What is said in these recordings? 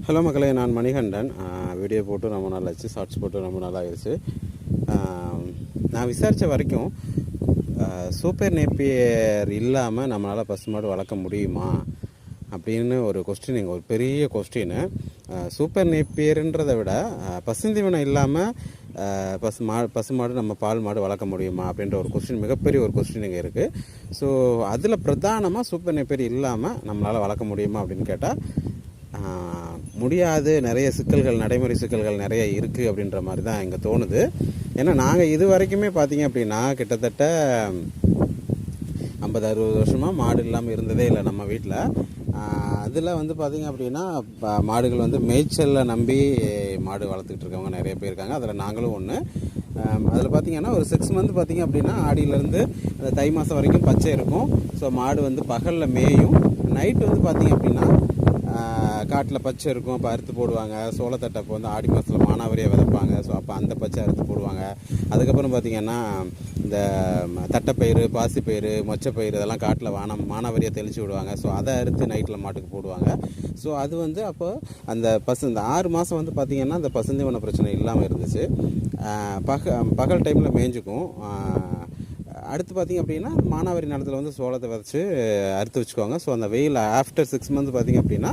Hello மக்களே, நான் Manikandan. Video போட்டு ரொம்ப நாள் ஆச்சு, ஷார்ட்ஸ் போட்டு ரொம்ப நாள் ஆயிடுச்சு. நான் விசாரித்த வரைக்கும் சூப்பர் நேப்பியர் இல்லாமல் நம்மளால் பசுமாடு வளர்க்க முடியுமா அப்படின்னு ஒரு கொஸ்டின், இங்கே ஒரு பெரிய கொஸ்டின். சூப்பர் நேப்பியர்ன்றதை விட பசுந்தீவனம் இல்லாமல் பசுமாடு நம்ம பால் மாடு வளர்க்க முடியுமா அப்படின்ற ஒரு கொஸ்டின், மிகப்பெரிய ஒரு கொஸ்டின் இங்கே இருக்குது. ஸோ அதில் பிரதானமாக சூப்பர் நேப்பியர் இல்லாமல் நம்மளால் வளர்க்க முடியுமா அப்படின்னு கேட்டால் முடியாது. நிறைய சிக்கல்கள், நடைமுறை சிக்கல்கள் நிறைய இருக்குது அப்படின்ற மாதிரி தான் இங்கே தோணுது. ஏன்னா நாங்கள் இது வரைக்குமே பார்த்திங்க அப்படின்னா கிட்டத்தட்ட 50-60 வருஷமாக மாடு இல்லாமல் இருந்ததே இல்லை நம்ம வீட்டில். அதில் வந்து பார்த்திங்க அப்படின்னா மாடுகள் வந்து மேய்ச்சலில் நம்பி மாடு வளர்த்துக்கிட்டு இருக்கவங்க நிறைய பேர் இருக்காங்க. அதில் நாங்களும் ஒன்று. அதில் பார்த்திங்கன்னா ஒரு 6 மந்த் பார்த்திங்க அப்படின்னா ஆடியிலேருந்து அந்த தை மாதம் வரைக்கும் பச்சை இருக்கும். ஸோ மாடு வந்து பகலில் மேயும், நைட்டு வந்து பார்த்திங்க அப்படின்னா காட்டில் பச்சை இருக்கும். அப்போ அறுத்து போடுவாங்க. சோளத்தட்டை அப்போ வந்து ஆடி மாதத்தில் மானாவரியாக விதைப்பாங்க. ஸோ அப்போ அந்த பச்சை அறுத்து போடுவாங்க. அதுக்கப்புறம் பார்த்திங்கன்னா இந்த தட்டைப்பயிறு, பாசிப்பயிறு, மொச்சப்பயிறு இதெல்லாம் காட்டில் மானாவரியாக தெளித்து விடுவாங்க. ஸோ அதை அறுத்து நைட்டில் மாட்டுக்கு போடுவாங்க. ஸோ அது வந்து அப்போ அந்த இந்த 6 மாதம் வந்து பார்த்திங்கன்னா அந்த பசுந்தீவன பிரச்சனை இல்லாமல் இருந்துச்சு. பகல் டைமில் மேய்ஞ்சிக்கும். அடுத்து பார்த்திங்க அப்படின்னா மானாவாரி நிலத்தில் வந்து சோளத்தை விதைச்சி அறுத்து வச்சுக்குவாங்க. ஸோ அந்த வெயில் ஆஃப்டர் 6 மந்த் பார்த்திங்க அப்படின்னா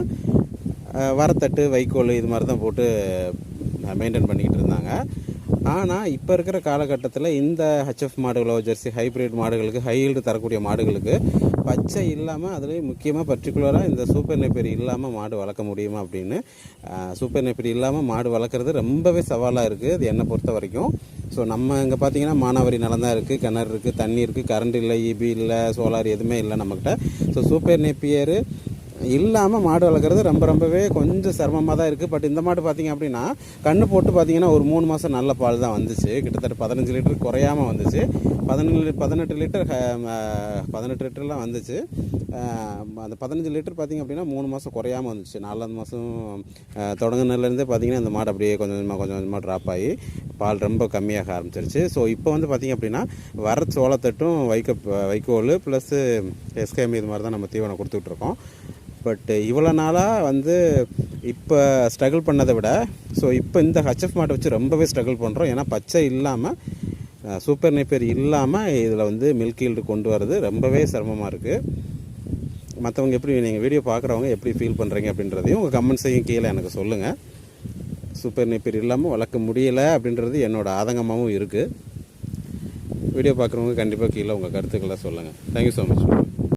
வரத்தட்டு, வைக்கோல் இது மாதிரி தான் போட்டு மெயின்டைன் பண்ணிக்கிட்டு இருந்தாங்க. ஆனால் இப்போ இருக்கிற காலகட்டத்தில் இந்த ஹெச்எஃப் மாடுகளோ, ஜெர்சி ஹைப்ரிட் மாடுகளுக்கு, ஹை ஈல்டு தரக்கூடிய மாடுகளுக்கு பச்சை இல்லாமல், அதுலேயும் முக்கியமாக பர்டிகுலராக இந்த சூப்பர் நேப்பியர் இல்லாமல் மாடு வளர்க்க முடியுமா அப்படின்னு. சூப்பர் நேப்பியர் இல்லாமல் மாடு வளர்க்குறது ரொம்பவே சவாலாக இருக்குது, அது என்னை பொறுத்த வரைக்கும். ஸோ நம்ம இங்கே பார்த்திங்கன்னா மானாவாரி நிலம் தான் இருக்குது, கிணறு இருக்குது, தண்ணி இருக்குது, கரண்ட் இல்லை, இபி இல்லை, சோலார் எதுவுமே இல்லை நம்மக்கிட்ட. ஸோ சூப்பர் நேப்பியர் இல்லாமல் மாடு வளர்க்குறது ரொம்பவே கொஞ்சம் சிரமமாக தான் இருக்குது. பட் இந்த மாடு பார்த்திங்க அப்படின்னா கன்று போட்டு பார்த்திங்கன்னா ஒரு 3 மாதம் நல்ல பால் தான் வந்துச்சு. கிட்டத்தட்ட 15 லிட்டர் குறையாமல் வந்துச்சு. 18 லிட்டர்லாம் வந்துச்சு. அந்த 15 லிட்டர் பார்த்திங்க அப்படின்னா 3 மாதம் குறையாமல் வந்துச்சு. 4ஆவது மாதம் தொடங்கினதுலேருந்தே பார்த்திங்கன்னா இந்த மாடு அப்படியே கொஞ்சம் கொஞ்சமாக ட்ராப் ஆகி பால் ரொம்ப கம்மியாக ஆரம்பிச்சிருச்சு. ஸோ இப்போ வந்து பார்த்திங்க அப்படின்னா வர சோளத்தட்டும் வைக்கோல் ப்ளஸ்ஸு எஸ்கேஎம் இது மாதிரி தான் நம்ம தீவனம் கொடுத்துட்ருக்கோம். பட் இவ்வளோ நாளாக வந்து இப்போ ஸ்ட்ரகிள் பண்ணதை விட ஸோ இப்போ இந்த ஹெச்எஃப் மாட்டை வச்சு ரொம்பவே ஸ்ட்ரகிள் பண்ணுறோம். ஏன்னா பச்சை இல்லாமல், சூப்பர் நேப்பியர் இல்லாமல் இதில் வந்து மில்க் ஈல்டு கொண்டு வரது ரொம்பவே சிரமமாக இருக்குது. மற்றவங்க எப்படி, நீங்கள் வீடியோ பார்க்குறவங்க எப்படி ஃபீல் பண்ணுறீங்க அப்படின்றதையும் உங்கள் கமெண்ட்ஸையும் கீழே எனக்கு சொல்லுங்கள். சூப்பர் நேப்பியர் இல்லாமல் வளர்க்க முடியலை அப்படின்றது என்னோடய ஆதங்கமாகவும் இருக்குது. வீடியோ பார்க்குறவங்க கண்டிப்பாக கீழே உங்கள் கருத்துக்களை சொல்லுங்கள். Thank you so much.